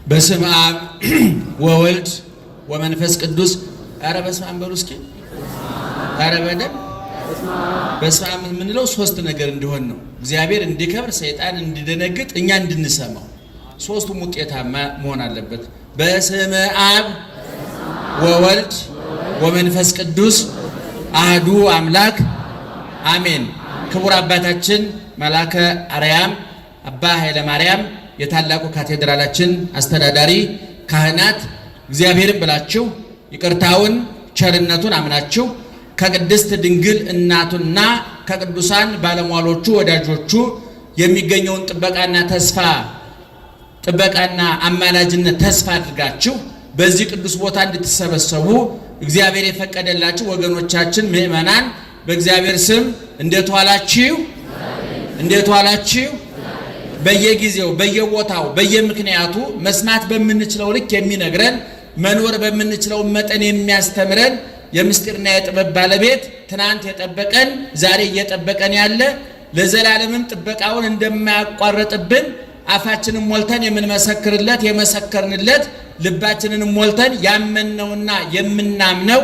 በስመ አብ ወወልድ ወመንፈስ ቅዱስ። ኧረ በስመ አብ በሉ እስኪ። ኧረ በደምብ በስመ አብ የምንለው ሶስት ነገር እንዲሆን ነው። እግዚአብሔር እንዲከብር፣ ሰይጣን እንዲደነግጥ፣ እኛ እንድንሰማው። ሶስቱም ውጤታማ መሆን አለበት። በስመ አብ ወወልድ ወመንፈስ ቅዱስ አህዱ አምላክ አሜን። ክቡር አባታችን መላከ አርያም አባ ኃይለ ማርያም የታላቁ ካቴድራላችን አስተዳዳሪ፣ ካህናት፣ እግዚአብሔርን ብላችሁ ይቅርታውን ቸርነቱን አምናችሁ ከቅድስት ድንግል እናቱና ከቅዱሳን ባለሟሎቹ ወዳጆቹ የሚገኘውን ጥበቃና አማላጅነት ተስፋ አድርጋችሁ በዚህ ቅዱስ ቦታ እንድትሰበሰቡ እግዚአብሔር የፈቀደላችሁ ወገኖቻችን ምእመናን በእግዚአብሔር ስም እንዴት ዋላችሁ? በየጊዜው በየቦታው በየምክንያቱ መስማት በምንችለው ልክ የሚነግረን መኖር በምንችለው መጠን የሚያስተምረን የምስጢርና የጥበብ ባለቤት ትናንት የጠበቀን ዛሬ እየጠበቀን ያለ ለዘላለምም ጥበቃውን እንደማያቋርጥብን አፋችንን ሞልተን የምንመሰክርለት የመሰከርንለት ልባችንን ሞልተን ያመንነውና የምናምነው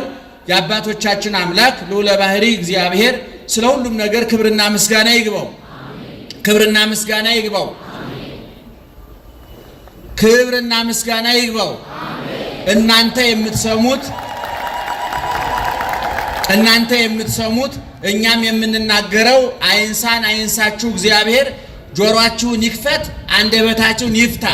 የአባቶቻችን አምላክ ልዑለ ባሕሪ እግዚአብሔር ስለ ሁሉም ነገር ክብርና ምስጋና ይግባው። ክብርና ምስጋና ይግባው። ክብርና ምስጋና ይግባው። እናንተ የምትሰሙት እኛም የምንናገረው አይንሳችሁ እግዚአብሔር ጆሮአችሁን ይክፈት፣ አንደበታችሁን ይፍታ።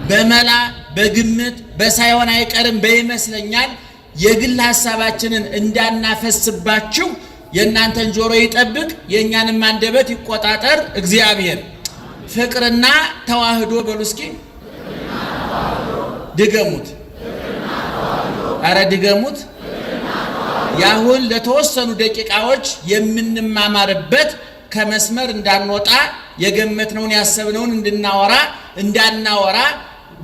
በመላ በግምት በሳይሆን አይቀርም በይመስለኛል የግል ሐሳባችንን እንዳናፈስባችሁ የእናንተን ጆሮ ይጠብቅ፣ የእኛንም አንደበት ይቆጣጠር እግዚአብሔር። ፍቅርና ተዋህዶ በሉ እስኪ ድገሙት። አረ ድገሙት። ያሁን ለተወሰኑ ደቂቃዎች የምንማማርበት ከመስመር እንዳንወጣ የገመትነውን ያሰብነውን እንዳናወራ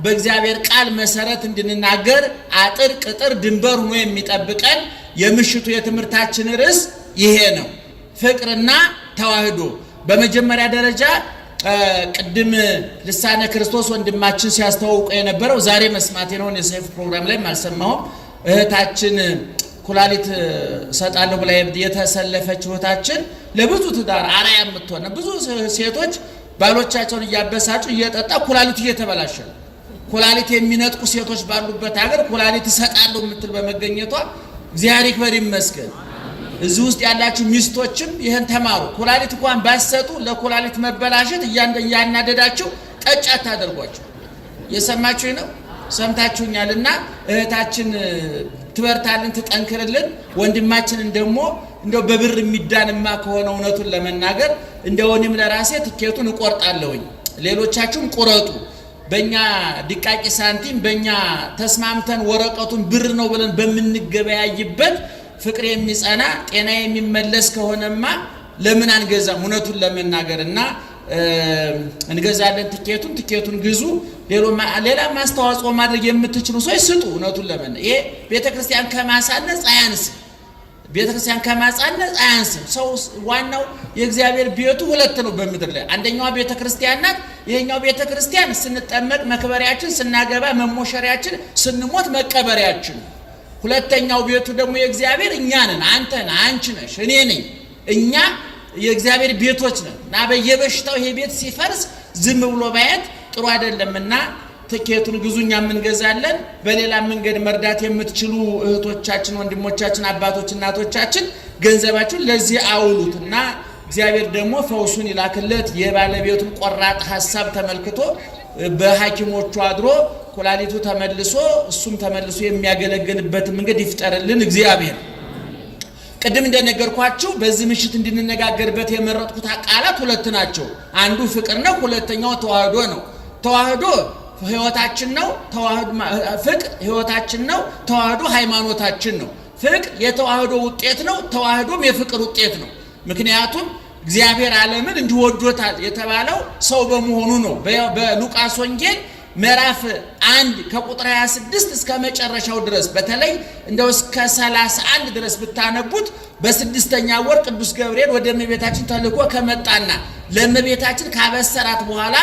በእግዚአብሔር ቃል መሰረት እንድንናገር አጥር ቅጥር ድንበር ሆኖ የሚጠብቀን የምሽቱ የትምህርታችን ርዕስ ይሄ ነው፣ ፍቅርና ተዋህዶ። በመጀመሪያ ደረጃ ቅድም ልሳነ ክርስቶስ ወንድማችን ሲያስተዋውቀ የነበረው ዛሬ መስማቴ ነው። የሰይፉ ፕሮግራም ላይ አልሰማሁም። እህታችን ኩላሊት ሰጣለሁ ብላ የተሰለፈች እህታችን ለብዙ ትዳር አርአያ የምትሆን ብዙ ሴቶች ባሎቻቸውን እያበሳጩ እየጠጣ ኩላሊቱ እየተበላሸ ነው። ኩላሊት የሚነጥቁ ሴቶች ባሉበት ሀገር ኩላሊት ሰጣለሁ የምትል በመገኘቷ እግዚአብሔር ይክበር ይመስገን። እዚህ ውስጥ ያላችሁ ሚስቶችም ይህን ተማሩ። ኩላሊት እንኳን ባሰጡ ለኩላሊት መበላሸት እያናደዳችሁ ጠጭ አታደርጓቸው። የሰማችሁ ነው፣ ሰምታችሁኛልና እህታችን ትበርታልን፣ ትጠንክርልን። ወንድማችንን ደግሞ እንደው በብር የሚዳንማ ከሆነ እውነቱን ለመናገር እንደውንም ለራሴ ትኬቱን እቆርጣለሁኝ፣ ሌሎቻችሁም ቁረጡ። በእኛ ድቃቂ ሳንቲም በእኛ ተስማምተን ወረቀቱን ብር ነው ብለን በምንገበያይበት ፍቅር የሚጸና ጤና የሚመለስ ከሆነማ ለምን አንገዛም? እውነቱን ለመናገርና እንገዛለን። ትኬቱን ግዙ። ሌላ ማስተዋጽኦ ማድረግ የምትችሉ ሰዎች ስጡ። እውነቱን ለመናገር ይሄ ቤተክርስቲያን ከማሳነጽ አያንስም። ሰው ዋናው የእግዚአብሔር ቤቱ ሁለት ነው በምድር ላይ። አንደኛው ቤተክርስቲያን ናት። ይሄኛው ቤተክርስቲያን ስንጠመቅ መክበሪያችን፣ ስናገባ መሞሸሪያችን፣ ስንሞት መቀበሪያችን። ሁለተኛው ቤቱ ደግሞ የእግዚአብሔር እኛ ነን። አንተ ነህ፣ አንቺ ነሽ፣ እኔ ነኝ። እኛ የእግዚአብሔር ቤቶች ነን እና በየበሽታው ይሄ ቤት ሲፈርስ ዝም ብሎ ማየት ጥሩ አይደለምና ትኬቱን ግዙ፣ እኛም እንገዛለን። በሌላ መንገድ መርዳት የምትችሉ እህቶቻችን፣ ወንድሞቻችን፣ አባቶች፣ እናቶቻችን ገንዘባችሁን ለዚህ አውሉትና እግዚአብሔር ደግሞ ፈውሱን ይላክለት። የባለቤቱን ቆራጥ ሐሳብ ተመልክቶ በሐኪሞቹ አድሮ ኩላሊቱ ተመልሶ እሱም ተመልሶ የሚያገለግልበት መንገድ ይፍጠርልን እግዚአብሔር። ቅድም እንደነገርኳችሁ በዚህ ምሽት እንድንነጋገርበት የመረጥኩት ቃላት ሁለት ናቸው። አንዱ ፍቅር ነው፣ ሁለተኛው ተዋህዶ ነው። ተዋህዶ ሕይወታችን ነው። ፍቅር ሕይወታችን ነው። ተዋህዶ ሃይማኖታችን ነው። ፍቅር የተዋህዶ ውጤት ነው። ተዋህዶም የፍቅር ውጤት ነው። ምክንያቱም እግዚአብሔር ዓለምን እንዲወዶታል የተባለው ሰው በመሆኑ ነው። በሉቃስ ወንጌል ምዕራፍ አንድ ከቁጥር 26 እስከ መጨረሻው ድረስ በተለይ እንደው እስከ 31 ድረስ ብታነቡት በስድስተኛ ወር ቅዱስ ገብርኤል ወደ እመቤታችን ተልኮ ከመጣና ለእመቤታችን ካበሰራት በኋላ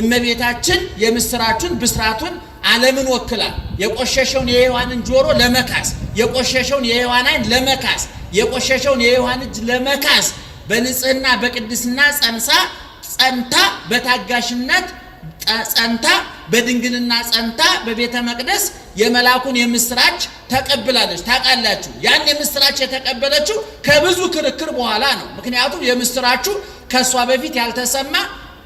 እመቤታችን የምስራቹን ብስራቱን ዓለምን ወክላ የቆሸሸውን የሔዋንን ጆሮ ለመካስ የቆሸሸውን የሔዋን ዓይን ለመካስ የቆሸሸውን የሔዋን እጅ ለመካስ በንጽህና በቅድስና ጸንታ በታጋሽነት ጸንታ በድንግልና ጸንታ በቤተ መቅደስ የመላኩን የምስራች ተቀብላለች። ታውቃላችሁ ያን የምስራች የተቀበለችው ከብዙ ክርክር በኋላ ነው። ምክንያቱም የምስራቹ ከሷ በፊት ያልተሰማ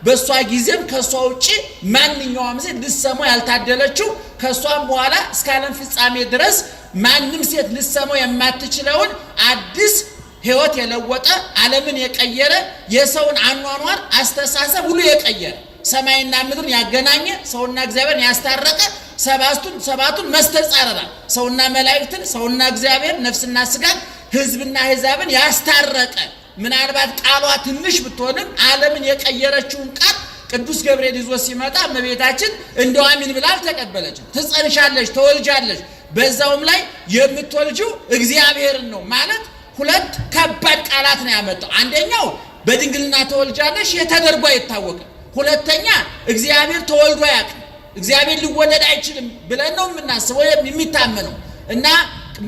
በሷ ጊዜም ከሷ ውጪ ማንኛውም ሴት ልትሰማው ያልታደለችው ከሷም በኋላ እስከ ዓለም ፍጻሜ ድረስ ማንም ሴት ልትሰማው የማትችለውን አዲስ ሕይወት የለወጠ ዓለምን የቀየረ የሰውን አኗኗር አስተሳሰብ ሁሉ የቀየረ ሰማይና ምድርን ያገናኘ ሰውና እግዚአብሔርን ያስታረቀ ሰባቱን መስተጻረራል ሰውና መላእክትን ሰውና እግዚአብሔር ነፍስና ስጋን ሕዝብና ሕዛብን ያስታረቀ ምናልባት ቃሏ ትንሽ ብትሆንም ዓለምን የቀየረችውን ቃል ቅዱስ ገብርኤል ይዞ ሲመጣ እመቤታችን እንደው አሚን ብላ ተቀበለች። ትጸንሻለሽ ተወልጃለሽ በዛውም ላይ የምትወልጂው እግዚአብሔርን ነው ማለት ሁለት ከባድ ቃላት ነው ያመጣው። አንደኛው በድንግልና ተወልጃለሽ የተደርጎ አይታወቅም። ሁለተኛ እግዚአብሔር ተወልዶ ያውቃል። እግዚአብሔር ሊወለድ አይችልም ብለን ነው የምናስበው የሚታመነው እና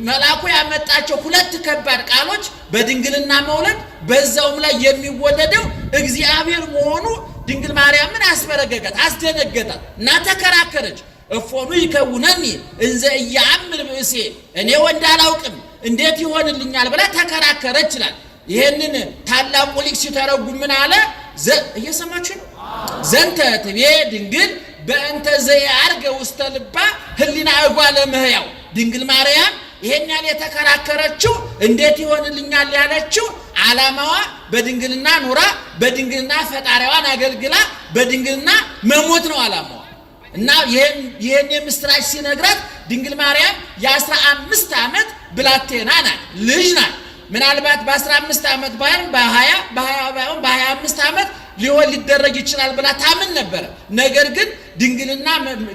መልአኩ ያመጣቸው ሁለት ከባድ ቃሎች በድንግልና መውለድ በዛውም ላይ የሚወለደው እግዚአብሔር መሆኑ ድንግል ማርያምን አስበረገጋት አስደነገጣት እና ተከራከረች። እፎኑ ይከውነኒ እንዘ ኢያአምር ብእሴ እኔ ወንድ አላውቅም እንዴት ይሆንልኛል ብላ ተከራከረች ይላል። ይሄንን ታላቁ ሊቅ ሲተረጉም ምን አለ? እየሰማችሁ ነው። ዘንተ ትቤ ድንግል በእንተ ዘያርገ ውስተ ልባ ህሊና እጓለ እመሕያው ድንግል ማርያም ይሄን ያለ የተከራከረችው እንዴት ይሆንልኛል ያለችው ዓላማዋ በድንግልና ኑራ በድንግልና ፈጣሪዋን አገልግላ በድንግልና መሞት ነው ዓላማዋ እና ይሄን የምስራች ሲነግራት ድንግል ማርያም የ15 ዓመት ብላቴና ናት፣ ልጅ ናት። ምናልባት በ15 ዓመት ባይሆን በ25 ዓመት ሊሆን ሊደረግ ይችላል ብላ ታምን ነበር። ነገር ግን ድንግልና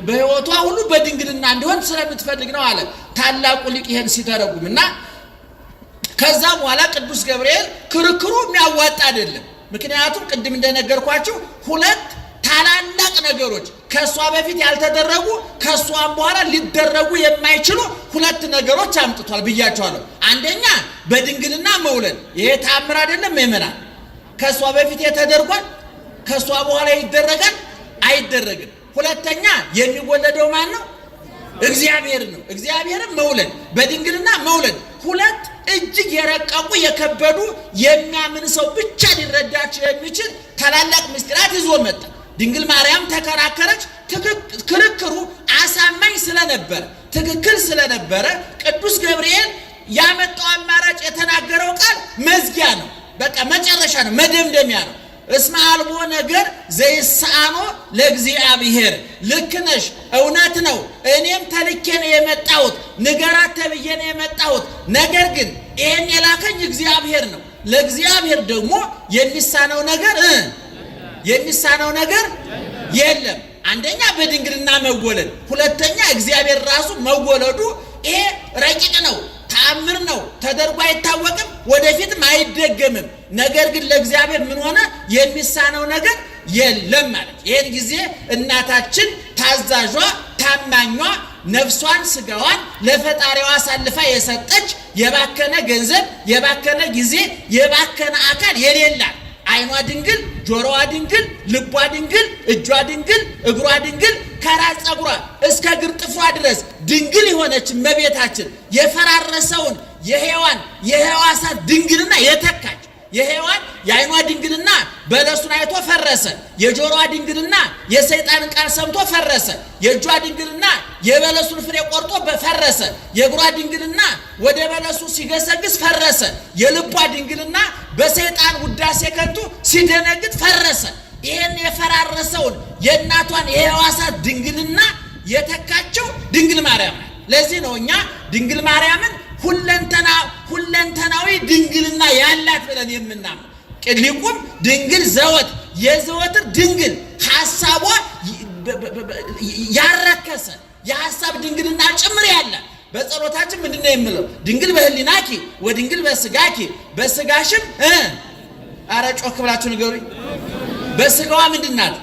በሕይወቷ ሁሉ በድንግልና እንዲሆን ስለምትፈልግ ነው አለ ታላቁ ሊቅ ይሄን ሲተረጉም እና ከዛ በኋላ ቅዱስ ገብርኤል ክርክሩ የሚያዋጣ አይደለም። ምክንያቱም ቅድም እንደነገርኳችሁ ሁለት ታላላቅ ነገሮች ከሷ በፊት ያልተደረጉ ከሷም በኋላ ሊደረጉ የማይችሉ ሁለት ነገሮች አምጥቷል ብያቸዋለሁ። አንደኛ በድንግልና መውለድ፣ ይሄ ተአምር አይደለም ምእመናን። ከሷ በፊት የተደርጓል፣ ከሷ በኋላ ይደረጋል አይደረግም። ሁለተኛ የሚወለደው ማን ነው? እግዚአብሔር ነው። እግዚአብሔርን መውለድ በድንግልና መውለድ ሁለት እጅግ የረቀቁ የከበዱ የሚያምን ሰው ብቻ ሊረዳቸው የሚችል ታላላቅ ምስጢራት ይዞ መጣ። ድንግል ማርያም ተከራከረች። ክርክሩ አሳማኝ ስለነበረ ትክክል ስለነበረ ቅዱስ ገብርኤል ያመጣው አማራጭ የተናገረው ቃል መዝጊያ ነው። በቃ መጨረሻ ነው፣ መደምደሚያ ነው። እስመ አልቦ ነገር ዘይሳኖ ለእግዚአብሔር። ልክ ነሽ፣ እውነት ነው። እኔም ተልኬ ነው የመጣሁት፣ ንገራት ተብዬ ነው የመጣሁት። ነገር ግን ይሄን የላከኝ እግዚአብሔር ነው። ለእግዚአብሔር ደግሞ የሚሳነው ነገር የለም። አንደኛ በድንግልና መወለድ፣ ሁለተኛ እግዚአብሔር ራሱ መወለዱ ይሄ ረቂቅ ነው፣ ተአምር ነው፣ ተደርጎ አይታወቅም፣ ወደፊትም አይደገምም። ነገር ግን ለእግዚአብሔር ምን ሆነ? የሚሳነው ነገር የለም ማለት። ይሄን ጊዜ እናታችን ታዛዧ ታማኟ ነፍሷን ስጋዋን ለፈጣሪዋ አሳልፋ የሰጠች የባከነ ገንዘብ የባከነ ጊዜ የባከነ አካል የሌላት አይኗ ድንግል፣ ጆሮዋ ድንግል፣ ልቧ ድንግል፣ እጇ ድንግል፣ እግሯ ድንግል ከራስ ፀጉሯ እስከ እግር ጥፍሯ ድረስ ድንግል የሆነች እመቤታችን የፈራረሰውን የሔዋሳት ድንግልና የተካች የሔዋን የአይኗ ድንግልና በለሱን አይቶ ፈረሰ። የጆሮዋ ድንግልና የሰይጣንን ቃል ሰምቶ ፈረሰ። የእጇ ድንግልና የበለሱን ፍሬ ቆርጦ ፈረሰ። የእግሯ ድንግልና ወደ በለሱ ሲገሰግስ ፈረሰ። የልቧ ድንግልና በሰይጣን ውዳሴ ከንቱ ሲደነግጥ ፈረሰ። ይህን የፈራረሰውን የእናቷን የሔዋሳት ድንግልና የተካቸው ድንግል ማርያም ናት። ለዚህ ነው እኛ ድንግል ማርያምን ሁለንተናዊ ድንግልና ያላት ብለን የምናምን። ሊቁም ድንግል የዘወትር ድንግል ሐሳቧ ያረከሰ የሐሳብ ድንግልና ጭምር ያለ በጸሎታችን ምንድነው የምለው? ድንግል በህሊናኪ ወድንግል በስጋኪ በስጋሽም አረ ጮክ ብላችሁ ንገሩኝ። በስጋዋ ምንድናት?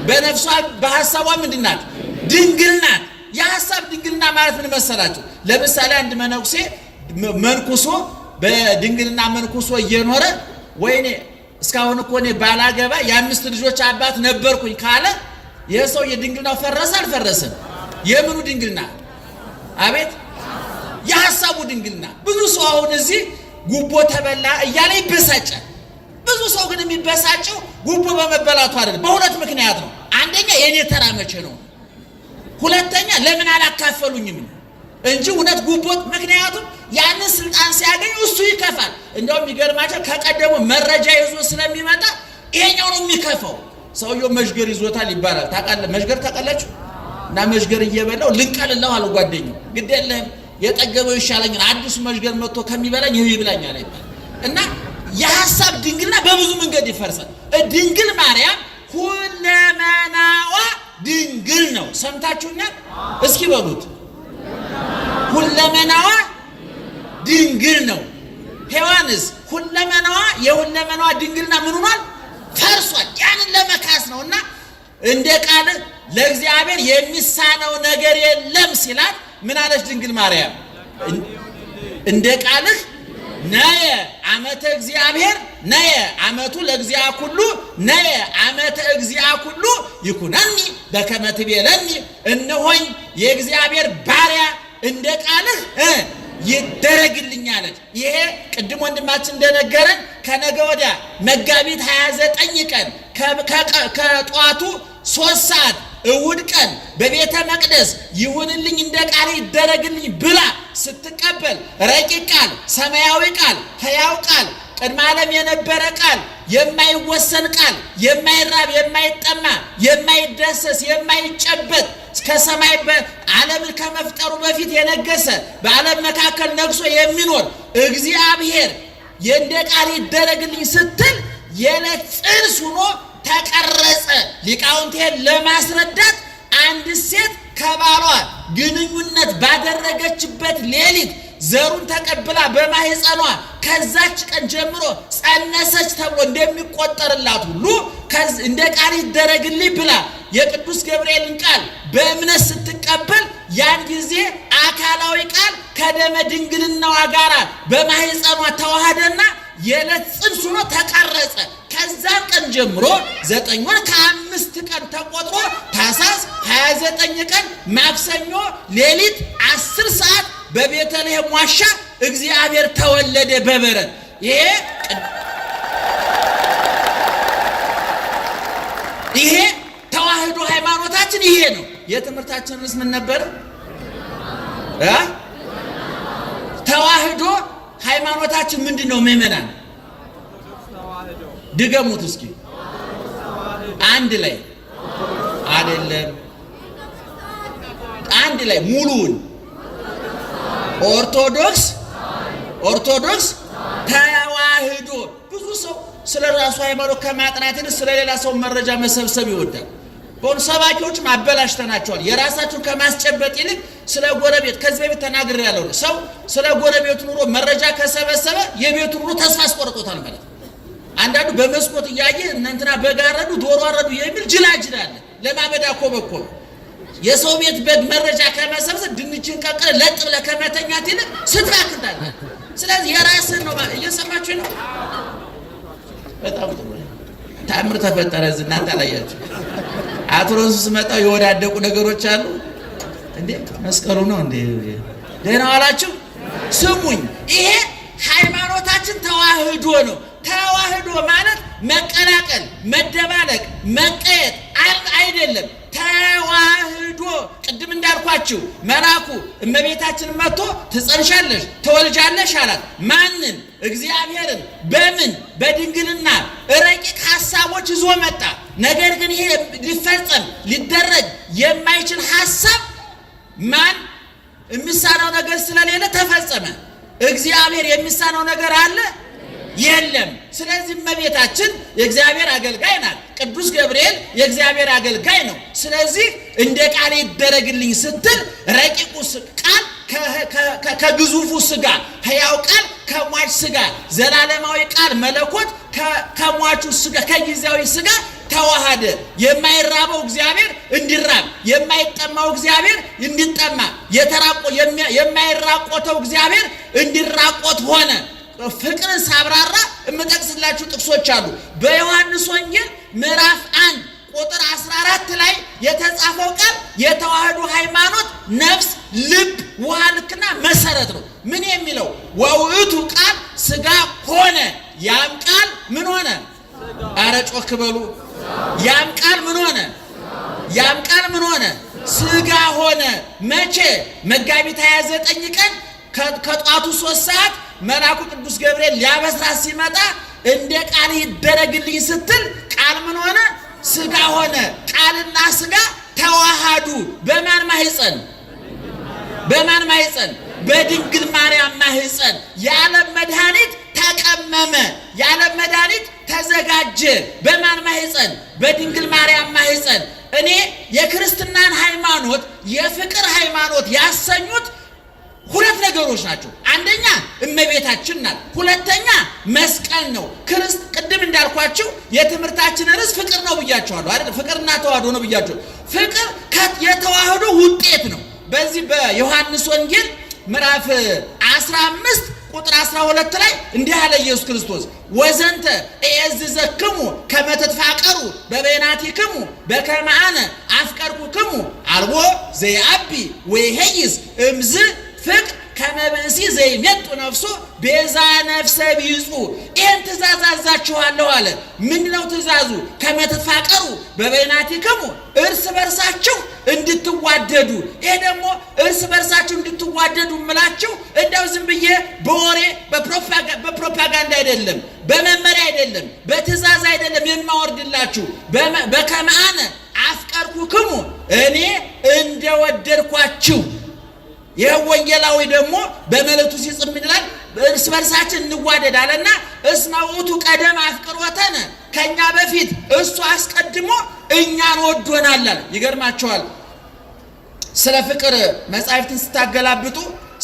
በነፍሷ በሐሳቧ ምንድናት? ድንግል ናት። የሐሳብ ድንግልና ማለት ምን መሰላችሁ? ለምሳሌ አንድ መነኩሴ መንኩሶ በድንግልና መንኩሶ እየኖረ ወይኔ እስካሁን እኮ እኔ ባላገባ የ5 ልጆች አባት ነበርኩኝ ካለ ይህ ሰው የድንግልናው ፈረሰ አልፈረሰም? የምኑ ድንግልና? አቤት የሐሳቡ ድንግልና። ብዙ ሰው አሁን እዚህ ጉቦ ተበላ እያለ ይበሳጫል። ብዙ ሰው ግን የሚበሳጨው ጉቦ በመበላቱ አይደለም፣ በሁለት ምክንያት ነው። አንደኛ የኔ ተራ መቼ ነው፣ ሁለተኛ ለምን አላካፈሉኝም እንጂ እውነት ጉቦ። ምክንያቱም ያንን ስልጣን ሲያገኝ እሱ ይከፋል። እንደውም ይገርማቸው ከቀደሙ መረጃ ይዞ ስለሚመጣ ይሄኛው ነው የሚከፋው። ሰውየው መሽገር ይዞታል ይባላል። ታውቃለህ መሽገር ታውቃላችሁ? እና መሽገር እየበላው ልንቀልለው አለ ጓደኛው። ግድ የለህም የጠገበው ይሻለኛል አዲሱ መሽገር መጥቶ ከሚበላኝ ይሄ ይብላኛል ይባላል። እና የሐሳብ ድንግልና በብዙ መንገድ ይፈርሳል። ድንግል ማርያም ሁለመናዋ ድንግል ነው። ሰምታችሁኛል? እስኪ በሉት ሁለመናዋ ድንግል ነው። ሔዋንስ ሁለመናዋ የሁለመናዋ ድንግልና ምን ሆኗል? ፈርሷል። ያንን ለመካስ ነውና እንደ ቃል ለእግዚአብሔር የሚሳነው ነገር የለም ሲላት ምን አለች ድንግል ማርያም? እንደ ቃልህ ነየ አመተ እግዚአብሔር ነየ አመቱ ለእግዚአ ኩሉ ነየ አመተ እግዚአ ኩሉ ይኩነኒ በከመ ትቤለኒ። እነሆኝ የእግዚአብሔር ባሪያ እንደ ቃልህ ይደረግልኝ አለች። ይሄ ቅድም ወንድማችን እንደነገረን ከነገ ወዲያ መጋቢት 29 ቀን ከጧቱ 3 ሰዓት እሑድ ቀን በቤተ መቅደስ ይሁንልኝ እንደ ቃል ይደረግልኝ ብላ ስትቀበል ረቂቅ ቃል፣ ሰማያዊ ቃል፣ ሕያው ቃል፣ ቅድመ ዓለም የነበረ ቃል፣ የማይወሰን ቃል፣ የማይራብ የማይጠማ የማይዳሰስ የማይጨበጥ ከሰማይ ዓለምን ከመፍጠሩ በፊት የነገሰ በዓለም መካከል ነግሶ የሚኖር እግዚአብሔር የእንደ ቃል ይደረግልኝ ስትል የዕለት ጽንስ ሆኖ ተቀረጸ። ሊቃውንቴን ለማስረዳት አንድ ሴት ከባሏ ግንኙነት ባደረገችበት ሌሊት ዘሩን ተቀብላ በማህፀኗ ከዛች ቀን ጀምሮ ጸነሰች ተብሎ እንደሚቆጠርላት ሁሉ እንደ ቃል ይደረግልኝ ብላ የቅዱስ ገብርኤልን ቃል በእምነት ስትቀበል ያን ጊዜ አካላዊ ቃል ከደመ ድንግልናዋ ጋር በማህፀኗ ተዋሃደና የዕለት ጽንስ ሆኖ ተቀረጸ። ከዛ ቀን ጀምሮ 9 ወር ከ5 ቀን ተቆጥሮ ታኅሳስ 29 ቀን ማክሰኞ ሌሊት 10 ሰዓት በቤተልሔም ዋሻ እግዚአብሔር ተወለደ በበረት። ይሄ ተዋህዶ ሃይማኖታችን ይሄ ነው። የትምህርታችን ርዕስ ምን ነበር? ተዋህዶ ሃይማኖታችን ምንድነው? ምእመናን ድገሙት እስኪ አንድ ላይ አይደለም፣ አንድ ላይ ሙሉውን ኦርቶዶክስ ተዋህዶ። ብዙ ሰው ስለ ራሱ ሃይማኖት ከማጥናትን ስለ ሌላ ሰው መረጃ መሰብሰብ ይወዳል። በእውኑ ሰባኪዎችም አበላሽተናቸዋል። የራሳችሁን ከማስጨበጥ ይልቅ ስለ ጎረቤት ከዚህ በፊት ተናግሬያለሁ። ሰው ስለ ጎረቤቱ ኑሮ መረጃ ከሰበሰበ የቤቱ ኑሮ ተስፋ አስቆርጦታል ማለት ነው። አንዳንዱ በመስኮት እያየ እንትና በጋረዱ ዶሮ አረዱ የሚል ጅላጅል አለ። ለማበዳ ኮበኮበ የሰው ቤት በግ መረጃ ከመሰብሰብ ድንችን ቀቅለ ለጥ ብለህ ከመተኛት ይልቅ ስትራክታል። ስለዚህ የራስን ነው። እየሰማችሁ ነው? በጣም ጥሩ ተአምር ተፈጠረ። እናንተ አላያችሁ? አትሮንስ መጣው የወዳደቁ ነገሮች አሉ እንዴ? መስቀሉ ነው እንዴ? ደህና ዋላችሁ? ስሙኝ፣ ይሄ ሃይማኖታችን ተዋህዶ ነው። ተዋህዶ ማለት መቀላቀል፣ መደባለቅ፣ መቀየጥ አይደለም። ተዋህዶ ቅድም እንዳልኳችሁ መልአኩ እመቤታችን መጥቶ ትጸንሻለሽ ትወልጃለሽ አላት። ማንን? እግዚአብሔርን። በምን? በድንግልና ረቂቅ ሐሳቦች ይዞ መጣ። ነገር ግን ይሄ ሊፈጸም ሊደረግ የማይችል ሐሳብ ማን የሚሳነው ነገር ስለሌለ ተፈጸመ። እግዚአብሔር የሚሳነው ነገር አለ የለም። ስለዚህ እመቤታችን የእግዚአብሔር አገልጋይ ናት። ቅዱስ ገብርኤል የእግዚአብሔር አገልጋይ ነው። ስለዚህ እንደ ቃል ይደረግልኝ ስትል ረቂቁ ቃል ከግዙፉ ስጋ፣ ሕያው ቃል ከሟች ስጋ፣ ዘላለማዊ ቃል መለኮት ከሟቹ ስጋ ከጊዜያዊ ስጋ ተዋሃደ። የማይራበው እግዚአብሔር እንዲራብ፣ የማይጠማው እግዚአብሔር እንዲጠማ፣ የማይራቆተው እግዚአብሔር እንዲራቆት ሆነ። ፍቅርን ሳብራራ የምጠቅስላችሁ ጥቅሶች አሉ። በዮሐንስ ወንጌል ምዕራፍ 1 ቁጥር 14 ላይ የተጻፈው ቃል የተዋህዶ ሃይማኖት ነፍስ፣ ልብ፣ ውሃ ልክና መሰረት ነው። ምን የሚለው ወውእቱ ቃል ስጋ ሆነ። ያም ቃል ምን ሆነ? አረ ጮክ በሉ። ያም ቃል ምን ሆነ? ያም ቃል ምን ሆነ? ስጋ ሆነ። መቼ? መጋቢት 29 ቀን ከጧቱ 3 ሰዓት መልአኩ ቅዱስ ገብርኤል ሊያበስራት ሲመጣ እንደ ቃል ይደረግልኝ ስትል ቃል ምን ሆነ? ስጋ ሆነ። ቃልና ስጋ ተዋሃዱ። በማን ማህፀን? በማን ማህፀን? በድንግል ማርያም ማህፀን። የዓለም መድኃኒት ተቀመመ። የዓለም መድኃኒት ተዘጋጀ። በማን ማህፀን? በድንግል ማርያም ማህፀን። እኔ የክርስትናን ሃይማኖት የፍቅር ሃይማኖት ያሰኙት ሁለት ነገሮች ናቸው። አንደኛ እመቤታችን ናት። ሁለተኛ መስቀል ነው። ቅድም እንዳልኳችሁ የትምህርታችን ርዕስ ፍቅር ነው ብያችኋለሁ አይደል? ፍቅርና ተዋህዶ ነው ብያችኋለሁ። ፍቅር የተዋህዶ ውጤት ነው። በዚህ በዮሐንስ ወንጌል ምዕራፍ 15 ቁጥር 12 ላይ እንዲህ አለ ኢየሱስ ክርስቶስ ወዘንተ እየዝዘክሙ ከመ ትትፋቀሩ በበይናቲክሙ በከመ አነ አፍቀርኩክሙ አልቦ ዘይአቢ ወይሄይስ እምዝ ፍቅር ከመ ብእሲ ዘይሜጡ ነፍሶ ቤዛ ነፍሰ ቢጹ። ይህን ትእዛዝ አዛችኋለሁ አለ። ምንድነው ትእዛዙ? ከመ ትትፋቀሩ በበይናቲክሙ እርስ በርሳችሁ እንድትዋደዱ። ይሄ ደግሞ እርስ በርሳችሁ እንድትዋደዱ እምላችሁ እንደው ዝም ብዬ በወሬ በፕሮፓጋንዳ አይደለም፣ በመመሪያ አይደለም፣ በትእዛዝ አይደለም የማወርድላችሁ። በከመ አነ አፍቀርኩክሙ እኔ እንደወደድኳችሁ። ይህ ወንጌላዊ ደግሞ በመልእክቱ ሲጽፍ ይላል እርስ በርሳችን እንዋደድ አለና እስመ ውእቱ ቀደመ አፍቅሮተነ፣ ከኛ በፊት እሱ አስቀድሞ እኛን ወዶናል አለ። ይገርማቸዋል። ስለ ፍቅር መጻሕፍትን ስታገላብጡ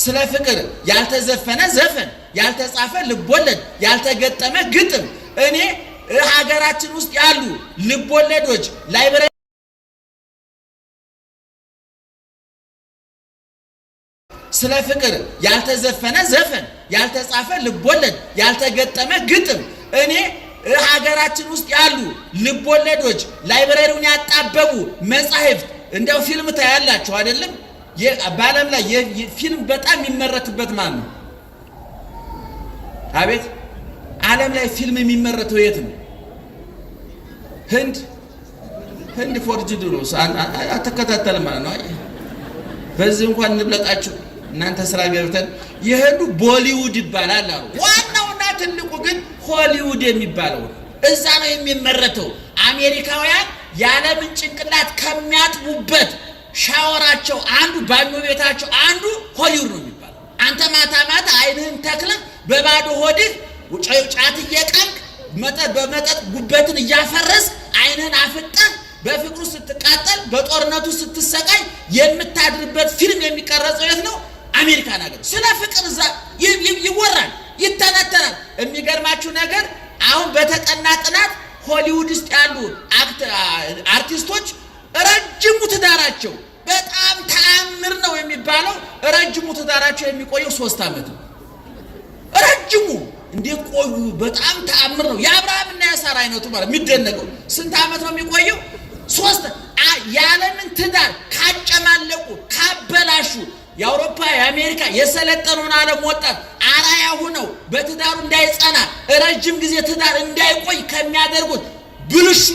ስለ ፍቅር ያልተዘፈነ ዘፈን፣ ያልተጻፈ ልቦለድ፣ ያልተገጠመ ግጥም እኔ ሀገራችን ውስጥ ያሉ ልቦለዶች ላይብረሪ ስለ ፍቅር ያልተዘፈነ ዘፈን፣ ያልተጻፈ ልቦለድ፣ ያልተገጠመ ግጥም እኔ ሀገራችን ውስጥ ያሉ ልቦለዶች ላይብረሪውን ያጣበቡ መጻሕፍት እንደው ፊልም ታያላችሁ አይደለም? በዓለም ላይ ፊልም በጣም የሚመረትበት ማን ነው? አቤት! ዓለም ላይ ፊልም የሚመረተው የት ነው? ህንድ ፎርጅድ ነው። አትከታተልም ማለት ነው። በዚህ እንኳን እንብለጣችሁ እናንተ ስራ ገብተን የህንዱ ቦሊውድ ይባላል አሉ። ዋናውና ትልቁ ግን ሆሊውድ የሚባለው እዛ ነው የሚመረተው። አሜሪካውያን የዓለምን ጭንቅላት ከሚያጥቡበት ሻወራቸው አንዱ ባኞ ቤታቸው አንዱ ሆሊውድ ነው የሚባለው። አንተ ማታ ማታ አይንህን ተክለህ በባዶ ሆድህ ጫት እየቃምክ በመጠጥ ጉበትን እያፈረስ አይንህን አፍጠህ በፍቅሩ ስትቃጠል በጦርነቱ ስትሰቃይ የምታድርበት ፊልም የሚቀረጸው የት ነው? አሜሪካን ሀገር። ስለ ፍቅር እዛ ይወራል፣ ይተነተናል። የሚገርማችሁ ነገር አሁን በተጠና ጥናት ሆሊውድ ውስጥ ያሉ አርቲስቶች ረጅሙ ትዳራቸው በጣም ተአምር ነው የሚባለው። ረጅሙ ትዳራቸው የሚቆየው 3 ዓመት ነው። ረጅሙ እንዴት ቆዩ? በጣም ተአምር ነው። የአብርሃምና የሳራ አይነቱ ማለት የሚደነቀው ስንት ዓመት ነው የሚቆየው? 3 የዓለምን ትዳር ካጨማለቁ ካበላሹ የአውሮፓ የአሜሪካ የሰለጠነውን ዓለም ወጣት አራያ ሆነው በትዳሩ እንዳይጸና ረጅም ጊዜ ትዳር እንዳይቆይ ከሚያደርጉት ብልሹ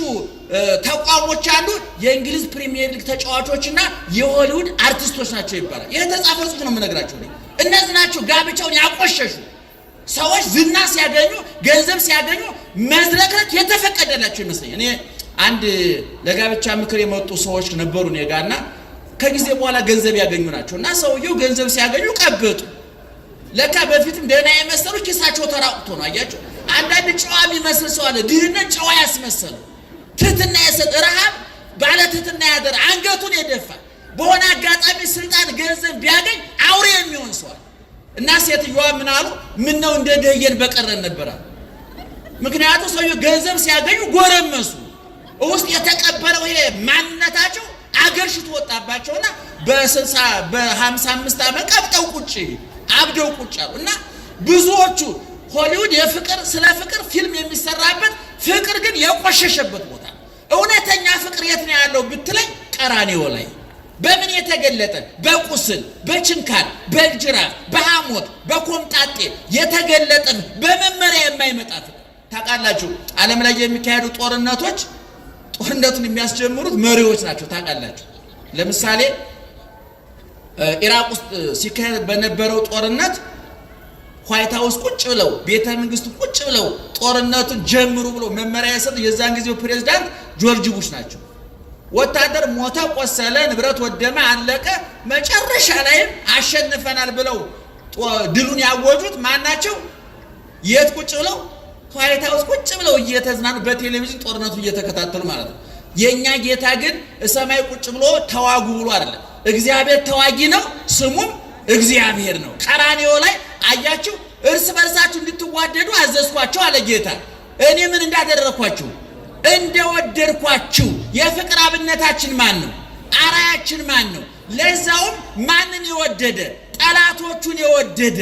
ተቋሞች አንዱ የእንግሊዝ ፕሪሚየር ሊግ ተጫዋቾችና የሆሊውድ አርቲስቶች ናቸው ይባላል። ይሄ ተጻፈ ጽሑፍ ነው የምነግራችሁ። እነዚህ ናቸው ጋብቻውን ያቆሸሹ ሰዎች። ዝና ሲያገኙ ገንዘብ ሲያገኙ መዝረክረክ የተፈቀደላቸው ይመስለኛል። እኔ አንድ ለጋብቻ ምክር የመጡ ሰዎች ነበሩ እኔ ጋርና ከጊዜ በኋላ ገንዘብ ያገኙ ናቸው እና ሰውየው ገንዘብ ሲያገኙ ቀበጡ። ለካ በፊትም ደህና የመሰሉ ኪሳቸው ተራቁቶ ነው። አያችሁ፣ አንዳንድ ጨዋ የሚመስል ሰው አለ። ድህነት ጨዋ ያስመሰለው ትህትና የሰጠ ረሃብ ባለ ትህትና ያደረ አንገቱን የደፋ በሆነ አጋጣሚ ስልጣን ገንዘብ ቢያገኝ አውሬ የሚሆን ሰው አለ። እና ሴትዮዋ ምን አሉ? ምን ነው እንደ ደየን በቀረን ነበር። ምክንያቱም ሰውየው ገንዘብ ሲያገኙ ጎረመሱ። ውስጥ የተቀበለው ይሄ ማንነታቸው አገርሽቶ ወጣባቸውና በ55 ዓመት ቀብጠው ቁጭ አብደው ቁጭ አሉ። እና ብዙዎቹ ሆሊውድ የፍቅር ስለ ፍቅር ፊልም የሚሰራበት ፍቅር ግን የቆሸሸበት ቦታ። እውነተኛ ፍቅር የት ነው ያለው ብትለኝ ቀራንዮ ላይ። በምን የተገለጠ? በቁስል፣ በችንካር፣ በጅራፍ፣ በሐሞት፣ በኮምጣጤ የተገለጠ በመመሪያ የማይመጣ ፍቅር። ታውቃላችሁ ዓለም ላይ የሚካሄዱ ጦርነቱን የሚያስጀምሩት መሪዎች ናቸው። ታውቃላችሁ ለምሳሌ ኢራቅ ውስጥ ሲካሄድ በነበረው ጦርነት ዋይት ሃውስ ቁጭ ብለው ቤተ መንግስቱ ቁጭ ብለው ጦርነቱን ጀምሩ ብለው መመሪያ የሰጡ የዛን ጊዜው ፕሬዝዳንት ጆርጅ ቡሽ ናቸው። ወታደር ሞተ፣ ቆሰለ፣ ንብረት ወደመ፣ አለቀ። መጨረሻ ላይም አሸንፈናል ብለው ድሉን ያወጁት ማናቸው? የት ቁጭ ብለው? ዋይት ሃውስ ቁጭ ብለው እየተዝናኑ በቴሌቪዥን ጦርነቱ እየተከታተሉ ማለት ነው። የኛ ጌታ ግን ሰማይ ቁጭ ብሎ ተዋጉ ብሎ አይደለም። እግዚአብሔር ተዋጊ ነው፣ ስሙም እግዚአብሔር ነው። ቀራንዮ ላይ አያችሁ እርስ በርሳችሁ እንድትዋደዱ አዘዝኳችሁ አለ ጌታ። እኔ ምን እንዳደረኳችሁ? እንደወደድኳችሁ። የፍቅር አብነታችን ማን ነው? አራያችን ማን ነው? ለዛውም ማንን የወደደ? ጠላቶቹን የወደደ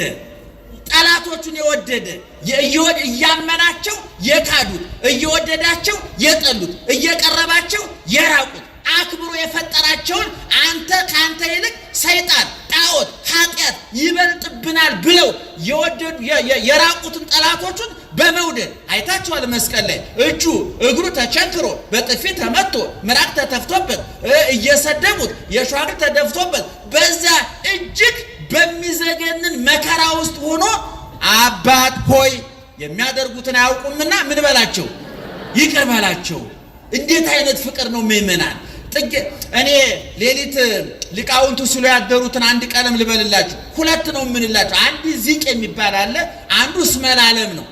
እያመናቸው የካዱት፣ እየወደዳቸው የጠሉት፣ እየቀረባቸው የራቁት፣ አክብሮ የፈጠራቸውን አንተ ካንተ ይልቅ ሰይጣን፣ ጣዖት፣ ኃጢአት ይበልጥብናል ብለው የወደዱ የራቁትን ጠላቶቹን በመውደድ አይታችኋል። መስቀል ላይ እጁ እግሩ ተቸንክሮ በጥፊ ተመቶ ምራቅ ተተፍቶበት እየሰደቡት የሸዋግ ተደፍቶበት በዛ እጅግ በሚዘገንን መከራ ውስጥ ሆኖ አባት ሆይ የሚያደርጉትን አያውቁምና ምን በላቸው? ይቅር በላቸው። እንዴት አይነት ፍቅር ነው ምእመናን! እኔ ሌሊት ሊቃውንቱ ሲሉ ያደሩትን አንድ ቀለም ልበልላችሁ። ሁለት ነው የምንላቸው። አንድ ዚቅ የሚባል አለ፣ አንዱ እስመላለም ነው።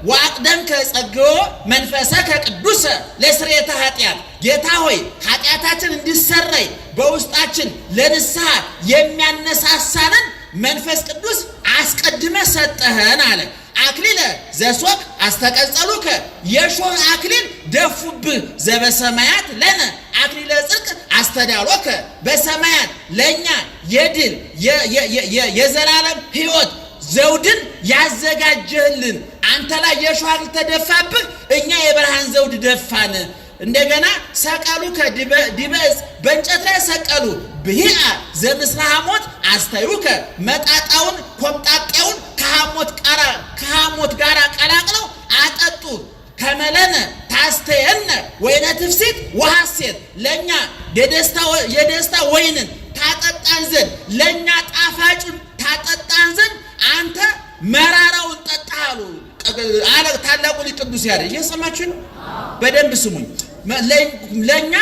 ዋቅደም ከጸግዮ መንፈሰ ከቅዱስ ለስርየተ ኃጢአት። ጌታ ሆይ ኃጢአታችን እንዲሰረይ በውስጣችን ለንስሐ የሚያነሳሳንን መንፈስ ቅዱስ አስቀድመ ሰጠህን አለ። አክሊለ ዘሶክ አስተቀጸሉከ የሾህ አክሊል ደፉብህ ዘበሰማያት ለነ አክሊለ ጽድቅ አስተዳሎከ በሰማያት ለኛ የድል የዘላለም ሕይወት ዘውድን ያዘጋጀህልን አንተ ላይ የሾህ አክሊል ተደፋብህ፣ እኛ የብርሃን ዘውድ ደፋን። እንደገና ሰቀሉ ከዲበስ በእንጨት ላይ ሰቀሉ ብሂአ ዘምስለ ሐሞት አስተዩከ መጣጣውን ኮምጣጤውን ከሐሞት ጋር ቀላቅለው አጠጡ። ከመለነ ታስተየነ ወይነ ትፍሲት ወሐሴት ለኛ የደስታ ወይንን ታጠጣን ዘንድ ለኛ ጣፋጩን ታጠጣን ዘንድ አንተ መራራውን ጠጣሉ አለ ታላቁ ሊቅ ቅዱስ ያሬድ። እየሰማችሁ ነው? በደንብ ስሙኝ። ለኛ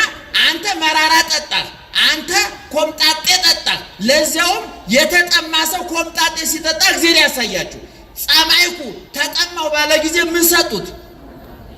አንተ መራራ ጠጣህ፣ አንተ ኮምጣጤ ጠጣህ። ለዚያውም የተጠማ ሰው ኮምጣጤ ሲጠጣ እግዚአብሔር ያሳያችሁ። ጸማይኩ ተጠማው ባለ ጊዜ ምን ሰጡት?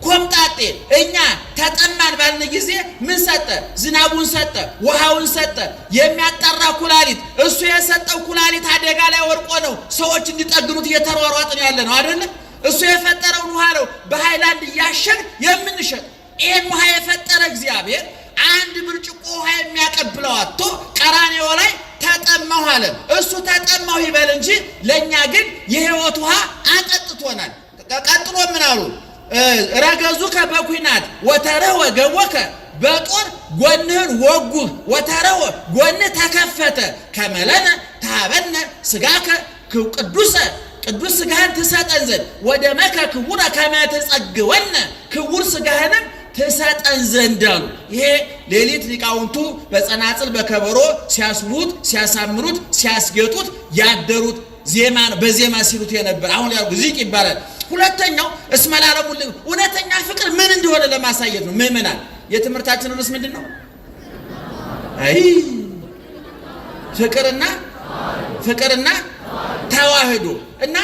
ኮምጣጤ። እኛ ተጠማን ባልን ጊዜ ምን ሰጠ? ዝናቡን ሰጠ፣ ውሃውን ሰጠ፣ የሚያጠራ ኩላሊት። እሱ የሰጠው ኩላሊት አደጋ ላይ ወርቆ ነው ሰዎች እንዲጠግኑት እየተሯሯጥን ያለ ነው አይደለ? እሱ የፈጠረውን ውሃ ነው በሃይላንድ እያሸን የምንሸጥ። ይህን ውሃ የፈጠረ እግዚአብሔር አንድ ብርጭቆ ውሃ የሚያቀብለው አጥቶ ቀራንዮ ላይ ተጠማሁ አለ። እሱ ተጠማሁ ይበል እንጂ ለእኛ ግን የሕይወት ውሃ አጠጥቶናል። ቀጥሎ ምን አሉ? ረገዙከ በኩናት ወተረወ ገቦከ በጦር ጎንህን ወጉህ ወተረወ ጎንህ ተከፈተ ከመለነ ታበነ ስጋከ ቅዱስ ስጋህን ትሰጠን ዘንድ ወደ መከ ክቡረ ከመ ትጸግወነ ክቡር ስጋህንም ትሰጠን ዘንድ አሉ። ይሄ ሌሊት ሊቃውንቱ በጸናጽል በከበሮ ሲያስቡት ሲያሳምሩት ሲያስጌጡት ያደሩት ዜማ ነው። በዜማ ሲሉት የነበር አሁን ያው ዚቅ ይባላል። ሁለተኛው እስመላለሙ እውነተኛ ፍቅር ምን እንደሆነ ለማሳየት ነው። ምእመናን የትምህርታችን ርዕስ ምንድን ነው? አይ ፍቅርና ተዋህዶ እና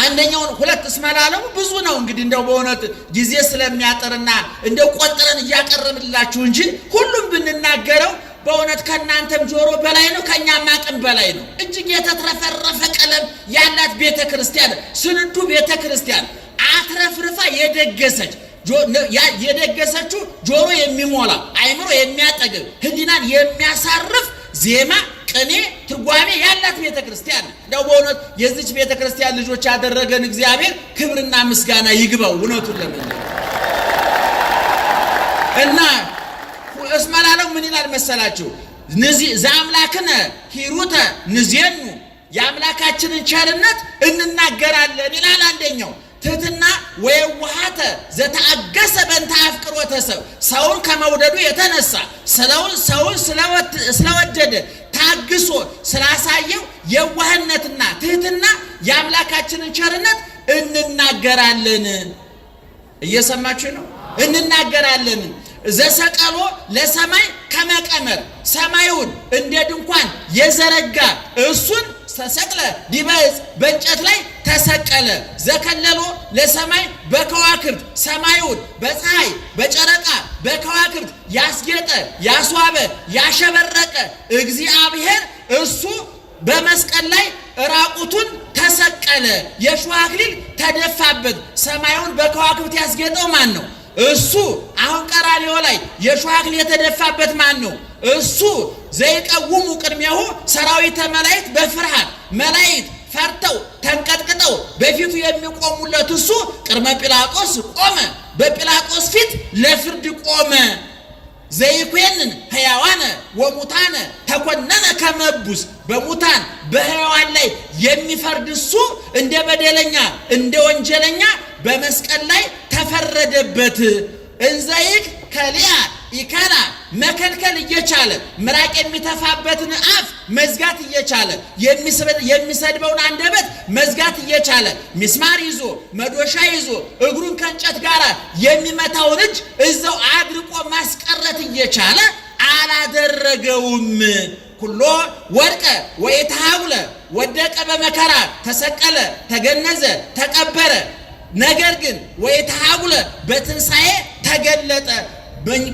አንደኛው ሁለት እስመላለሙ ብዙ ነው እንግዲህ እንደው በእውነት ጊዜ ስለሚያጠርና እንደው ቆጥረን እያቀረብላችሁ እንጂ ሁሉም ብንናገረው በእውነት ከናንተም ጆሮ በላይ ነው ከኛም አቅም በላይ ነው። እጅግ የተትረፈረፈ ቀለም ያላት ቤተክርስቲያን ስንዱ ቤተክርስቲያን አትረፍርፋ የደገሰችው ጆሮ የሚሞላ አይምሮ የሚያጠግብ ህሊናን የሚያሳርፍ ዜማ ቅኔ ትርጓሜ ያላት ቤተክርስቲያን ነው። በእውነት የዚች ቤተክርስቲያን ልጆች ያደረገን እግዚአብሔር ክብርና ምስጋና ይግባው። እውነቱን ለምን እና እስመላለው ምን ይላል መሰላችሁ? ዘአምላክነ ሂሩተ ንዜኑ የአምላካችንን ቸርነት እንናገራለን ይላል። አንደኛው ትህትና ወየዋሃተ ዘተአገሰ በእንተ አፍቅሮተ ሰብ ሰውን ከመውደዱ የተነሳ ሰውን ስለወደደ ታግሶ ስላሳየው የዋህነትና ትህትና የአምላካችንን ቸርነት እንናገራለን። እየሰማችሁ ነው? እንናገራለን። ዘሰቀሎ ለሰማይ ከመቀመር ሰማዩን እንደ ድንኳን የዘረጋ እሱን ተሰቅለ ዲበ ዕፅ በእንጨት ላይ ተሰቀለ። ዘከለሎ ለሰማይ በከዋክብት ሰማዩን በፀሐይ በጨረቃ በከዋክብት ያስጌጠ ያስዋበ ያሸበረቀ እግዚአብሔር እሱ በመስቀል ላይ ራቁቱን ተሰቀለ። የሾህ አክሊል ተደፋበት። ሰማዩን በከዋክብት ያስጌጠው ማን ነው? እሱ። አሁን ቀራንዮ ላይ የሾህ አክሊል የተደፋበት ማን ነው? እሱ። ዘይቀውሙ ቅድሜሁ ሰራዊተ መላእክት በፍርሃት መላእክት ፈርተው ተንቀጥቅጠው በፊቱ የሚቆሙለት እሱ ቅድመ ጲላጦስ ቆመ። በጲላጦስ ፊት ለፍርድ ቆመ። ዘይኮንን ሕያዋነ ወሙታነ ተኮነነ ከመቡስ በሙታን በሕያዋን ላይ የሚፈርድ እሱ እንደ በደለኛ እንደ ወንጀለኛ በመስቀል ላይ ተፈረደበት። እንዘይክ ከሊያ ኢካላ መከልከል እየቻለ ምራቅ የሚተፋበትን አፍ መዝጋት እየቻለ የሚሰድበውን አንደበት መዝጋት እየቻለ ሚስማር ይዞ መዶሻ ይዞ እግሩን ከእንጨት ጋር የሚመታውን እጅ እዛው አድርቆ ማስቀረት እየቻለ አላደረገውም። ኩሎ ወድቀ ወይተሃውለ ወደቀ በመከራ ተሰቀለ ተገነዘ ተቀበረ። ነገር ግን ወይተሃውለ በትንሣኤ ተገለጠ።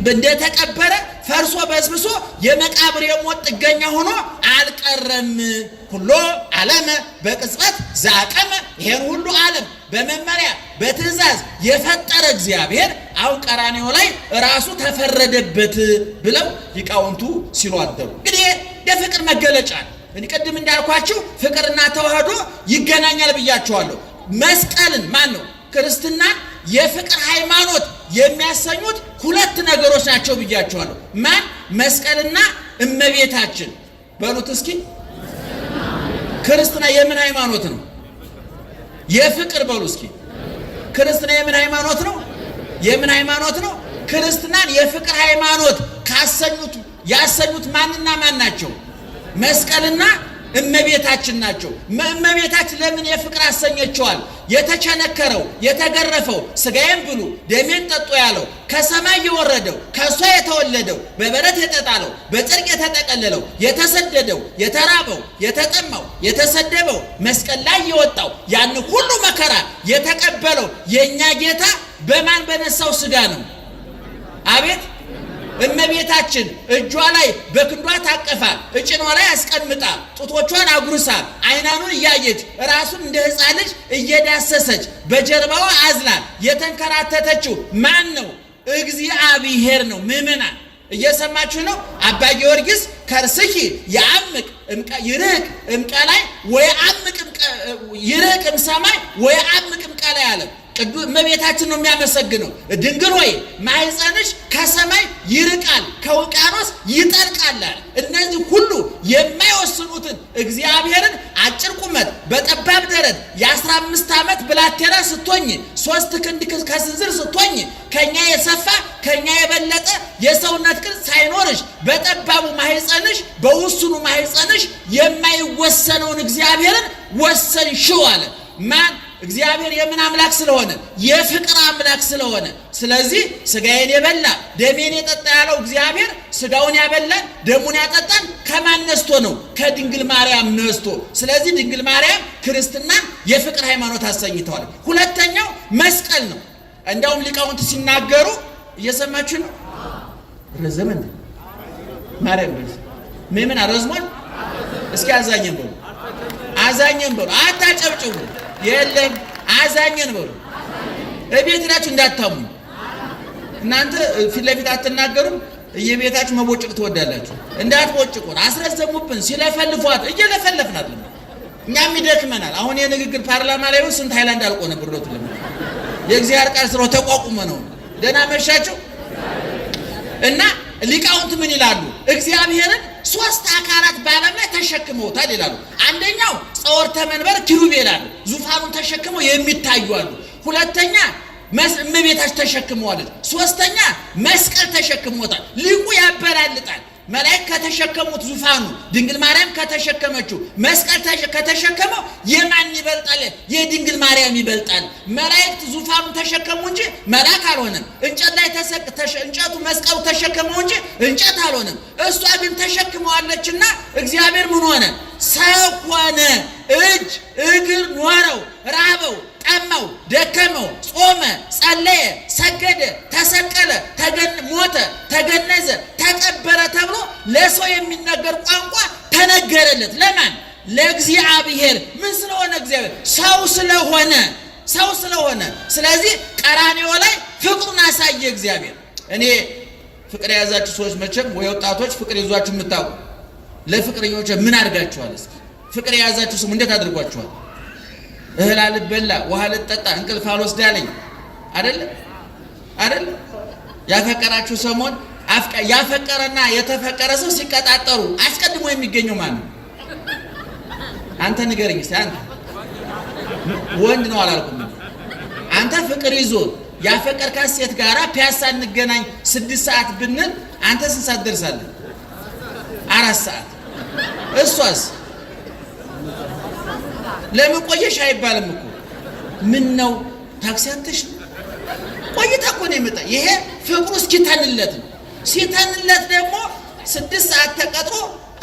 እንደተቀበረ ፈርሶ በስብሶ የመቃብር የሞት ጥገኛ ሆኖ አልቀረም። ሁሉ ዓለም በቅጽበት ዛቀመ። ይሄን ሁሉ ዓለም በመመሪያ በትእዛዝ የፈጠረ እግዚአብሔር አሁን ቀራንዮ ላይ ራሱ ተፈረደበት ብለው ሊቃውንቱ ሲሉ አደሩ። እንግዲህ የፍቅር መገለጫ ነው። ቅድም እንዳልኳችሁ ፍቅርና ተዋህዶ ይገናኛል ብያችኋለሁ። መስቀልን ማን ነው ክርስትና የፍቅር ሃይማኖት የሚያሰኙት ሁለት ነገሮች ናቸው ብያችኋለሁ። ማን? መስቀልና እመቤታችን። በሉት እስኪ ክርስትና የምን ሃይማኖት ነው? የፍቅር በሉ እስኪ። ክርስትና የምን ሃይማኖት ነው? የምን ሃይማኖት ነው? ክርስትናን የፍቅር ሃይማኖት ያሰኙት ማንና ማን ናቸው? መስቀልና እመቤታችን ናቸው። እመቤታችን ለምን የፍቅር አሰኘችዋል? የተቸነከረው የተገረፈው ስጋዬን ብሉ ደሜን ጠጡ ያለው ከሰማይ የወረደው ከሷ የተወለደው በበረት የተጣለው በጽድቅ የተጠቀለለው የተሰደደው የተራበው የተጠማው የተሰደበው መስቀል ላይ የወጣው ያን ሁሉ መከራ የተቀበለው የኛ ጌታ በማን በነሳው ስጋ ነው? አቤት እመቤታችን እጇ ላይ በክንዷ ታቀፋ እጭኗ ላይ አስቀምጣ ጡቶቿን አጉርሳ አይናኑን እያየች ራሱን እንደ ሕፃን ልጅ እየዳሰሰች በጀርባዋ አዝላ የተንከራተተችው ማን ነው? እግዚአብሔር ነው። ምእመናን እየሰማችሁ ነው? አባ ጊዮርጊስ ከርስኪ ያምቅ ይርቅ እምቀላይ ወያምቅ ይርቅ እምሰማይ ወያምቅ እምቀላይ አለ። ቅዱስ እመቤታችን ነው የሚያመሰግነው። ድንግል ሆይ ማኅፀንሽ ከሰማይ ይርቃል ከውቅያኖስ ይጠልቃል። እነዚህ ሁሉ የማይወስኑትን እግዚአብሔርን አጭር ቁመት በጠባብ ደረት የ15 ዓመት ብላቴና ስትሆኝ 3 ክንድ ከስንዝር ስትሆኝ ከኛ የሰፋ ከኛ የበለጠ የሰውነት ቅርጽ ሳይኖርሽ በጠባቡ ማኅፀንሽ በውስኑ ማኅፀንሽ የማይወሰነውን እግዚአብሔርን ወሰንሽው አለ። ማን? እግዚአብሔር የምን አምላክ ስለሆነ? የፍቅር አምላክ ስለሆነ። ስለዚህ ስጋዬን የበላ ደሜን የጠጣ ያለው እግዚአብሔር ስጋውን ያበላን ደሙን ያጠጣን ከማን ነስቶ ነው? ከድንግል ማርያም ነስቶ። ስለዚህ ድንግል ማርያም ክርስትናን የፍቅር ሃይማኖት አሰኝተዋል። ሁለተኛው መስቀል ነው። እንደውም ሊቃውንት ሲናገሩ እየሰማችሁ ነው። ረዘመን ማርያም ምን አረዝሟል? እስኪ አዛኘን በሉ፣ አዛኘን በሉ። አታጨብጭቡ። የለም አዛኘን በሉ። እቤት ሄዳችሁ እንዳታሙ። እናንተ ፊት ለፊት አትናገሩም። እየቤታችሁ መቦጭቅ ትወዳላችሁ። እንዳትቦጭቁን አስረዘሙብን። ሲለፈልፏት እየለፈለፍናት ነው። እኛም ይደክመናል። አሁን የንግግር ፓርላማ ላይ ስንት ሃይላንድ አልቆ ነበር። ሮት ለምን የእግዚአብሔር ቃል ስራው ተቋቁመ ነው። ደህና መሻቸው እና ሊቃውንት ምን ይላሉ? እግዚአብሔርን ሶስት አካላት በዓለም ላይ ተሸክመውታል ይላሉ። አንደኛው ጸወርተ መንበር ኪሩቤል አሉ፣ ዙፋኑን ተሸክመው የሚታዩ አሉ። ሁለተኛ እመቤታችን ተሸክመዋለች። ሶስተኛ መስቀል ተሸክሞታል። ሊቁ ያበላልጣል። መላእክት ከተሸከሙት ዙፋኑ፣ ድንግል ማርያም ከተሸከመችው መስቀል ከተሸከመው የማን ይበልጣል? የድንግል ማርያም ይበልጣል። መላእክት ዙፋኑን ተሸከሙ እንጂ መልአክ አልሆነም። እንጨት ላይ እንጨቱ መስቀሉ ተሸከመው እንጂ እንጨት አልሆነም። እሷ ግን ተሸክመዋለችና እግዚአብሔር ምን ሆነ? ሰው ሆነ። እጅ እግር ኖረው፣ ራበው፣ ጠማው፣ ደከመው፣ ጾመ፣ ጸለየ፣ ሰገደ፣ ተሰቀለ፣ ሞተ፣ ተገነዘ፣ ተቀበረ ተብሎ ለሰው የሚነገር ቋንቋ ተነገረለት። ለማን? ለእግዚአብሔር። ምን ስለሆነ? እግዚአብሔር ሰው ስለሆነ፣ ሰው ስለሆነ። ስለዚህ ቀራንዮ ላይ ፍቅሩን አሳየ እግዚአብሔር። እኔ ፍቅር የያዛችሁ ሰዎች መቼም ወይ ወጣቶች ፍቅር ይዟችሁ የምታውቁ ለፍቅረኞች ምን አድርጋችኋል? እስኪ ፍቅር የያዛችሁ ሰው እንዴት አድርጓችኋል? እህል አልበላ ውሃ ልጠጣ እንቅልፍ አልወስዳለኝ አይደል? ያፈቀራችሁ ሰሞን ያፈቀረና የተፈቀረ ሰው ሲቀጣጠሩ አስቀድሞ የሚገኘው ማን ነው? አንተ ንገረኝ እስቲ። አንተ ወንድ ነው አላልኩም? አንተ ፍቅር ይዞ ያፈቀርካት ሴት ጋራ ፒያሳ እንገናኝ 6 ሰዓት ብንል አንተ ስንት ሰዓት ደርሳለህ? 4 ሰዓት። እሷስ ለምን ቆየሽ አይባልም እኮ። ምን ነው ታክሲ አጥተሽ ቆይታ እኮ ነው የመጣ። ይሄ ፍቅሩ እስኪተንለት ነው። ሲተንለት ደግሞ 6 ሰዓት ተቀጥሮ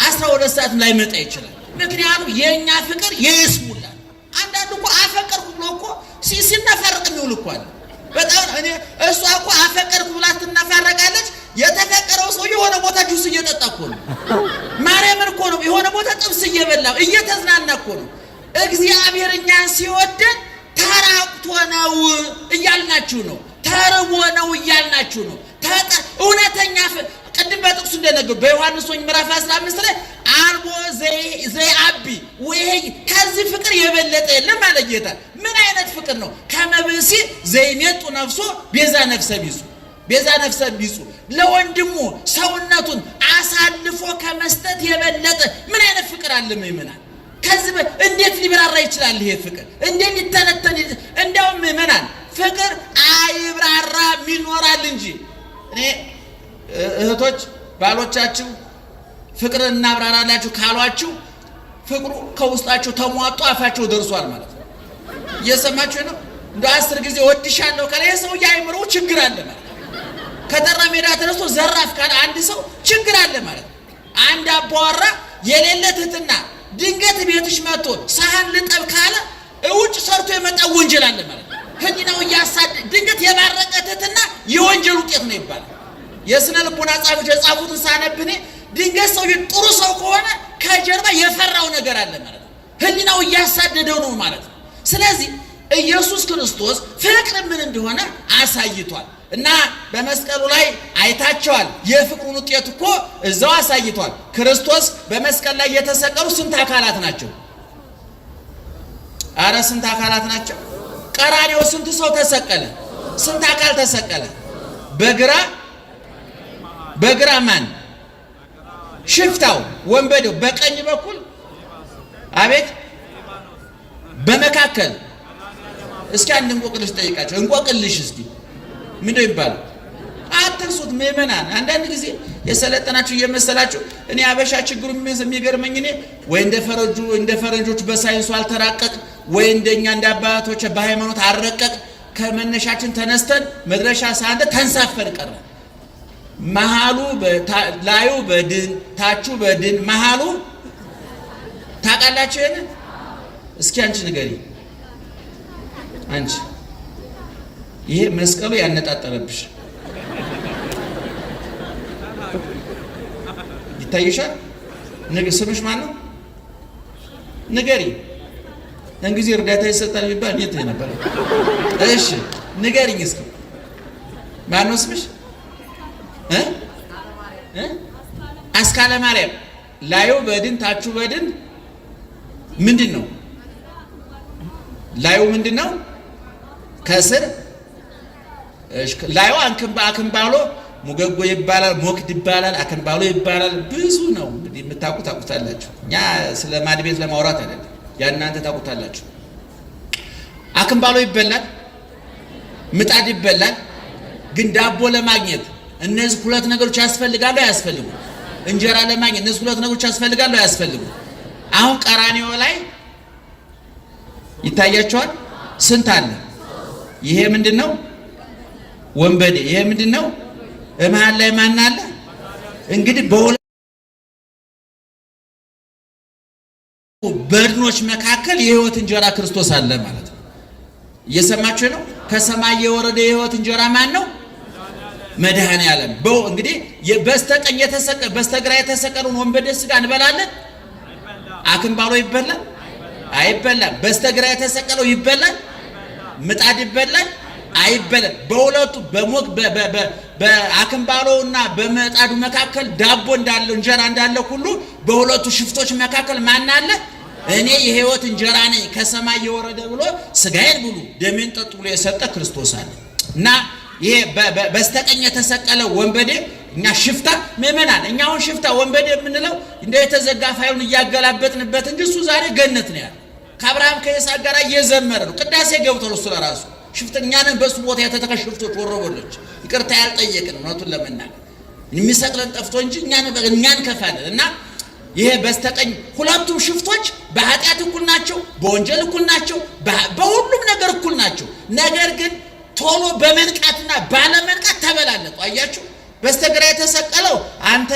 12 ሰዓት ላይ መጣ ይችላል። ምክንያቱም የኛ ፍቅር የይስሙላ። አንዳንዱ እኮ አፈቀርኩ ብሎ እኮ ሲነፋረቅ የሚውል እኮ አለ። በጣም እኔ እሷ እኮ አፈቀርኩ ብላ ትነፋረቃለች። የተፈቀረው ሰው የሆነ ቦታ ጁስ እየጠጣ እኮ ነው። ማርያምን እኮ ነው የሆነ ቦታ ጥብስ እየበላ እየተዝናና እኮ ነው። እግዚአብሔር እኛን ሲወደን ተራቁቶ ነው እያልናችሁ ነው። ተርቦ ነው እያልናችሁ ነው። እውነተኛ ቅድም በጥቅሱ እንደነገሩ በዮሐንስ ወንጌል ምዕራፍ 15 ላይ አልቦ ዘይአቢ ወይ ከዚህ ፍቅር የበለጠ የለም ማለት ጌታ። ምን አይነት ፍቅር ነው? ከመብሲ ዘይሜጡ ነፍሶ ቤዛ ነፍሰ ቢጹ፣ ቤዛ ነፍሰ ቢጹ፣ ለወንድሙ ሰውነቱን አሳልፎ ከመስጠት የበለጠ ምን አይነት ፍቅር አለ? ምእመናን ከዚህ እንዴት ሊብራራ ይችላል? ይሄ ፍቅር እንዴት ሊተነተን? እንደውም ምእመናን ፍቅር አይብራራም ይኖራል እንጂ። እኔ እህቶች ባሎቻችሁ ፍቅርን እናብራራላችሁ ካሏችሁ ፍቅሩ ከውስጣችሁ ተሟጦ አፋቸው ደርሷል ማለት ነው። እየሰማችሁ ነው? እንደ 10 ጊዜ ወድሻለሁ ካለ ሰው ያይምሮ ችግር አለ ማለት ነው። ከተራ ሜዳ ተነስቶ ዘራፍ ካለ አንድ ሰው ችግር አለ ማለት ነው። አንድ አባወራ የሌለ ትህትና ድንገት ቤትሽ መጥቶ ሳህን ልጠብ ካለ ውጭ ሰርቶ የመጣ ወንጀል አለ ማለት ነው። ህሊናው ያሳድ ድንገት የባረቀ ትህትና የወንጀል ውጤት ነው ይባላል። የስነ ልቦና ጻፎች የጻፉትን ሳነብኔ ድንገት ሰው ጥሩ ሰው ከሆነ ከጀርባ የፈራው ነገር አለ ማለት ነው። ህሊናው ያሳደደው ነው ማለት ነው። ስለዚህ ኢየሱስ ክርስቶስ ፍቅር ምን እንደሆነ አሳይቷል እና በመስቀሉ ላይ አይታቸዋል። የፍቅሩን ውጤት እኮ እዛው አሳይቷል። ክርስቶስ በመስቀል ላይ የተሰቀሉ ስንት አካላት ናቸው? አረ ስንት አካላት ናቸው? ቀራንዮ ስንት ሰው ተሰቀለ? ስንት አካል ተሰቀለ? በግራ ማን? ሽፍታው ወንበዴው በቀኝ በኩል አቤት፣ በመካከል እስኪ አንድ እንቆቅልሽ ጠይቃቸው። እንቆቅልሽ እስኪ ምንድነው ይባላል? አትርሱት ምእመናን። አንዳንድ ጊዜ የሰለጠናችሁ እየመሰላችሁ እኔ አበሻ ችግሩ የሚገርመኝ እኔ ወይ እንደ ፈረንጆቹ በሳይንሱ አልተራቀቅ ወይ እንደኛ እንደ አባቶች በሃይማኖት አልረቀቅ። ከመነሻችን ተነስተን መድረሻ ሳንደ ተንሳፈን ቀረ። መሃሉ ላዩ በድን ታቹ በድን መሃሉ ታውቃላችሁ ይሄን? እስኪ አንቺ ንገሪ አንቺ ይሄ መስቀሉ ያነጣጠረብሽ ይታይሻል? ስምሽ ማን ነው? ንገሪ። እንግዲህ እርዳታ ይሰጣል ቢባል የት ነበር? እሺ ንገሪኝ እስኪ ማን ነው ስምሽ? አስካለ ማርያም። ላዩ በድን ታቹ በድን ምንድን ነው? ላዩ ምንድን ነው? ከስር ላዩ አክንባሎ ሙገጎ ይባላል፣ ሞክድ ይባላል፣ አክንባሎ ይባላል። ብዙ ነው እንግዲህ የምታውቁት ታውቁታላችሁ። እኛ ስለ ማድቤት ለማውራት አይደለም፣ ያ እናንተ ታውቁታላችሁ። አክንባሎ ይበላል፣ ምጣድ ይበላል። ግን ዳቦ ለማግኘት እነዚህ ሁለት ነገሮች ያስፈልጋሉ አያስፈልጉ? እንጀራ ለማግኘት እነዚህ ሁለት ነገሮች ያስፈልጋሉ አያስፈልጉ? አሁን ቀራንዮ ላይ ይታያቸዋል። ስንት አለ? ይሄ ምንድነው? ወንበዴ። ይሄ ምንድነው? መሃል ላይ ማን አለ? እንግዲህ በሁለት በድኖች መካከል የህይወት እንጀራ ክርስቶስ አለ ማለት ነው። እየሰማችሁ ነው? ከሰማይ የወረደ የህይወት እንጀራ ማን ነው? መድኃኔዓለም። እንግዲህ በስተቀኝ በስተግራ የተሰቀለውን ወንበዴ ስጋ እንበላለን? አክንባሎ ይበላል? አይበላም። በስተግራ የተሰቀለው ይበላል? ምጣድ ይበላል? አይበላም። በሁለቱ በአክንባሎውና በምጣዱ መካከል ዳቦ እንዳለው እንጀራ እንዳለው ሁሉ በሁለቱ ሽፍቶች መካከል ማን አለ? እኔ የህይወት እንጀራ ነኝ ከሰማይ የወረደ ብሎ ስጋዬን ብሉ ደሜን ጠጡ ብሎ የሰጠ ክርስቶስ አለ። እና ይሄ በስተቀኝ የተሰቀለው ወንበዴ እኛ ሽፍታ ምእመናን፣ እኛ አሁን ሽፍታ ወንበዴ የምንለው እንደ የተዘጋ ፋይሉን እያገላበጥንበት እንጂ እሱ ዛሬ ገነት ነው ያለው። ከአብርሃም ከይስሐቅ ጋር እየዘመረ ነው። ቅዳሴ ገብቶ ነው እሱ ለራሱ ሽፍተኛንን በሱ ቦታ የተተከ ሽፍቶች ወሮበሎች ይቅርታ ያልጠየቅን እውነቱን ለመናገር የሚሰቅለን ጠፍቶ እንጂ እኛን ከፋለን። እና ይሄ በስተቀኝ ሁለቱም ሽፍቶች በኃጢአት እኩል ናቸው፣ በወንጀል እኩል ናቸው፣ በሁሉም ነገር እኩል ናቸው። ነገር ግን ቶሎ በመንቃትና ባለመንቃት ተበላለጡ። አያችሁ? በስተግራ የተሰቀለው አንተ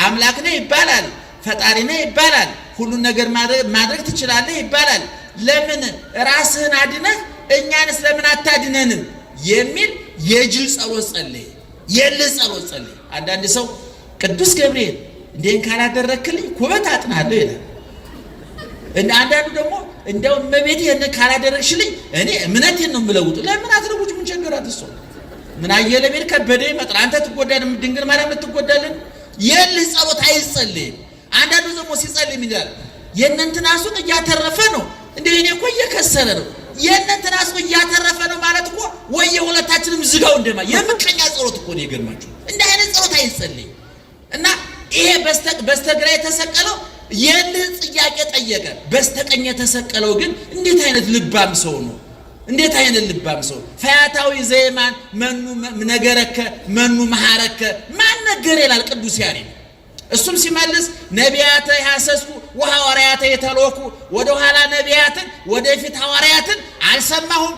አምላክ ነህ ይባላል፣ ፈጣሪ ነህ ይባላል፣ ሁሉን ነገር ማድረግ ትችላለህ ይባላል። ለምን ራስህን አድነህ እኛንስ ለምን አታድነንም የሚል የጅል ጸሎት ጸለየ፣ የልህ ጸሎት ጸለየ። አንዳንድ ሰው ቅዱስ ገብርኤል እንዴን ካላደረክልኝ ኩበት አጥናለሁ ይላል። አንዳንዱ ደግሞ እንደው እመቤቴ እነ ካላደረግሽልኝ እኔ እምነቴን ነው የምለውጥ። ለምን አትለውጭ? ምን ቸገራት? እሱ ምን አየለ ቤት ከበደ ይመጣል። አንተ ትጎዳለህ፣ ድንግል ማርያም ትጎዳለህ። የልህ ጸሎት አይጸልይም። አንዳንዱ ደግሞ ሲጸልይ ምን ይላል? የእነንትና ሱቅ እያተረፈ ነው እንዴ? እኔ እኮ እየከሰረ ነው። የእነንትና ሱቅ እያተረፈ ነው ማለት እኮ ወይ የሁለታችንም ዝጋው እንደማ የምቀኛ ጸሎት እኮ ነው። ይገርማችሁ፣ እንደ አይነት ጸሎት አይጸልይም። እና ይሄ በስተግራ የተሰቀለው የልህ ጥያቄ ጠየቀ። በስተቀኝ የተሰቀለው ግን እንዴት አይነት ልባም ሰው ነው! እንዴት አይነት ልባም ሰው! ፈያታዊ ዘይማን መኑ ነገረከ መኑ መሐረከ ማን ነገር ይላል ቅዱስ ያሬድ። እሱም ሲመልስ ነቢያተ ያሰስኩ ወሐዋርያተ የተሎኩ፣ ወደ ኋላ ነቢያትን ወደፊት ሐዋርያትን አልሰማሁም።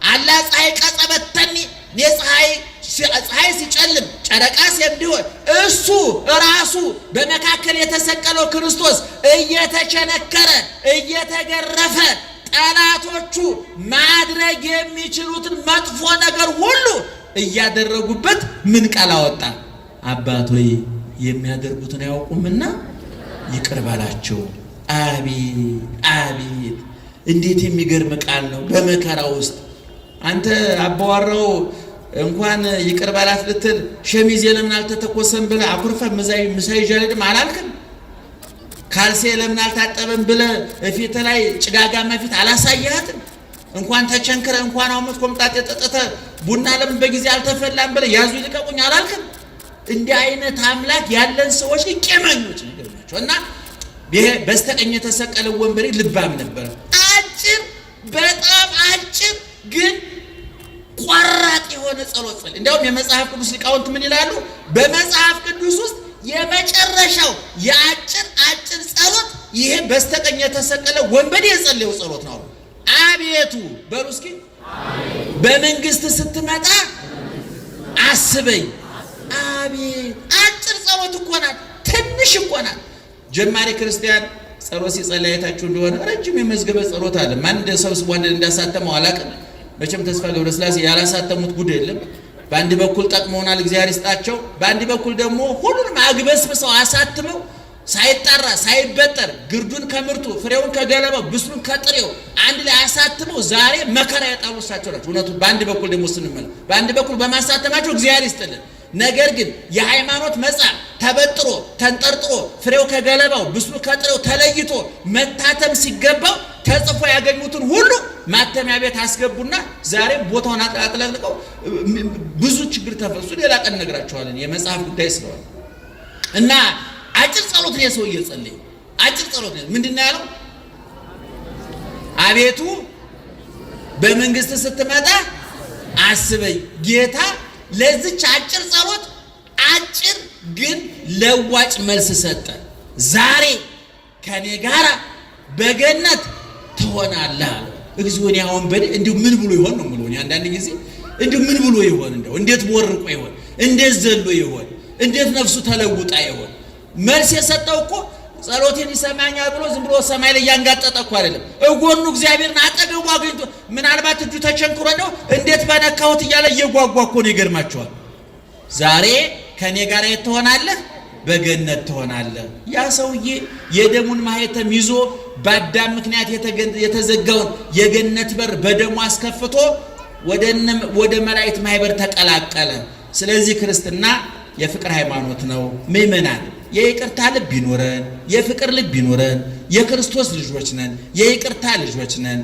አላ ፀሐይ ቀጸበተኒ ፀሐይ ሲጨልም ጨረቃ ሲሆን እሱ ራሱ በመካከል የተሰቀለው ክርስቶስ እየተቸነከረ እየተገረፈ ጠላቶቹ ማድረግ የሚችሉትን መጥፎ ነገር ሁሉ እያደረጉበት ምን ቃል አወጣ? አባት ሆይ የሚያደርጉትን አያውቁምና ይቅር በላቸው። አቤት አቤት! እንዴት የሚገርም ቃል ነው! በመከራ ውስጥ አንተ አባዋራው እንኳን ይቅር በላት ልትል ሸሚዜ ለምን አልተተኮሰም ብለህ አኩርፈህ ምሳይ ጀለድም አላልክም? ካልሴ ለምን አልታጠበም ብለህ እፊት ላይ ጭጋጋማ ፊት አላሳየሃትም? እንኳን ተቸንክረ እንኳን አውመት ኮምጣጤ ጠጥተህ ቡና ለምን በጊዜ አልተፈላም ብለህ ያዙ ይልቀቁኝ አላልክም? እንዲህ አይነት አምላክ ያለን ሰዎች ቄመኞች ናቸው። እና ይሄ በስተቀኝ የተሰቀለው ወንበዴ ልባም ነበር። አጭር፣ በጣም አጭር ግን ቆራጥ የሆነ ጸሎት ጸለየ። እንዲያውም የመጽሐፍ ቅዱስ ሊቃውንት ምን ይላሉ? በመጽሐፍ ቅዱስ ውስጥ የመጨረሻው የአጭር ጸሎት ይሄ በስተቀኝ የተሰቀለው ወንበዴ የጸለየው ጸሎት ነው። አቤቱ በሉ እስኪ በመንግስት ስትመጣ አስበኝ። አቤት አጭር ጸሎት እኮ ናት፣ ትንሽ እኮ ናት። ጀማሪ ክርስቲያን ጸሎት ሲጸልይ አይታችሁ እንደሆነ ረጅም የመዝገበ ጸሎት አለ። ማን እንደሰብስቦ እንዳሳተመው አላውቅም። መቼም ተስፋ ገብረስላሴ ያላሳተሙት ጉድ የለም። በአንድ በኩል ጠቅመውናል፣ እግዚአብሔር ይስጣቸው። በአንድ በኩል ደግሞ ሁሉንም አግበስብሰው አሳትመው ሳይጣራ ሳይበጠር ግርዱን ከምርቱ ፍሬውን ከገለባው ብስሉን ከጥሬው አንድ ላይ አሳትመው ዛሬ መከራ ያጣሉ እሳቸው ናቸው። እውነቱን በአንድ በኩል ደግሞ ስንመለ በአንድ በኩል በማሳተማቸው እግዚአብሔር ይስጥልን። ነገር ግን የሃይማኖት መጽሐፍ ተበጥሮ ተንጠርጥሮ ፍሬው ከገለባው ብስሉ ከጥሬው ተለይቶ መታተም ሲገባው ተጽፎ ያገኙትን ሁሉ ማተሚያ ቤት አስገቡና ዛሬ ቦታውን አጥለቅልቀው ብዙ ችግር ተፈሱ። ሌላ ቀን እነግራችኋለን የመጽሐፍ ጉዳይ ስለሆነ እና አጭር ጸሎት ነው ሰው እየጸለየ አጭር ጸሎት ነው። ምንድነው ያለው? አቤቱ በመንግስት ስትመጣ አስበኝ። ጌታ ለዚች አጭር ጸሎት አጭር ግን ለዋጭ መልስ ሰጠ። ዛሬ ከኔ ጋር በገነት ትሆናለህ። እግዚኦን ያውን በደ እንዲሁ ምን ብሎ ይሆን ነው ማለት ነው። አንዳንድ ጊዜ እንዲሁ ምን ብሎ ይሆን እንደው እንዴት ወርቆ ይሆን እንዴት ዘሎ ይሆን እንዴት ነፍሱ ተለውጣ ይሆን? መልስ የሰጠው እኮ ጸሎቴን ይሰማኛል ብሎ ዝም ብሎ ሰማይ ላይ ያንጋጠጠ እኮ አይደለም። እጎኑ እግዚአብሔርን አጠገቡ አግኝቶ ምናልባት እጁ ተቸንክሮ ነው እንዴት በነካሁት እያለ እየጓጓ እኮ ነው። ይገርማቸዋል። ዛሬ ከኔ ጋር ትሆናለህ፣ በገነት ትሆናለህ። ያ ሰውዬ የደሙን ማህተም ይዞ በአዳም ምክንያት የተዘጋውን የገነት በር በደሙ አስከፍቶ ወደ መላእክት ማህበር ተቀላቀለ። ስለዚህ ክርስትና የፍቅር ሃይማኖት ነው። ምእመናን የይቅርታ ልብ ይኖረን፣ የፍቅር ልብ ይኖረን። የክርስቶስ ልጆች ነን፣ የይቅርታ ልጆች ነን።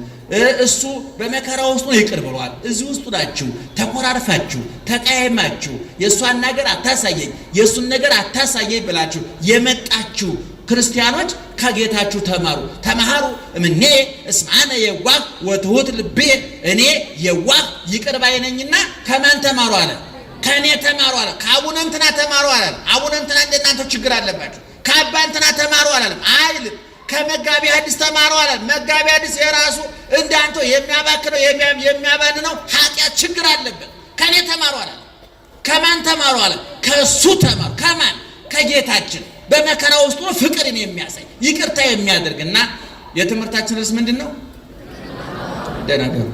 እሱ በመከራ ውስጥ ነው ይቅር ብሏል። እዚህ ውስጥ ናችሁ ተቆራርፋችሁ ተቀያይማችሁ የእሷን ነገር አታሳየኝ የእሱን ነገር አታሳየኝ ብላችሁ የመጣችሁ ክርስቲያኖች ከጌታችሁ ተማሩ። ተማሩ እምኔ እስማነ የዋህ ወትሁት ልቤ። እኔ የዋህ ይቅር ባይ ነኝና ከማን ተማሩ አለ? ከኔ ተማሩ አለ። ከአቡነ እንትና ተማሩ አለ። አቡነ እንትና እንደናንተ ችግር አለባችሁ። ከአባ እንትና ተማሩ አላለም አይልም። ከመጋቢ ሐዲስ ተማሩ አለ። መጋቢ ሐዲስ የራሱ እንዳንተ የሚያባክነው የሚያባንነው ኃጢአት ችግር አለበት። ከኔ ተማሩ አለ። ከማን ተማሩ አለ? ከሱ ተማሩ። ከማን? ከጌታችን። በመከራ ውስጥ ነው ፍቅርን የሚያሳይ ይቅርታ የሚያደርግና የትምህርታችን ርዕስ ምንድነው? ደናገሩ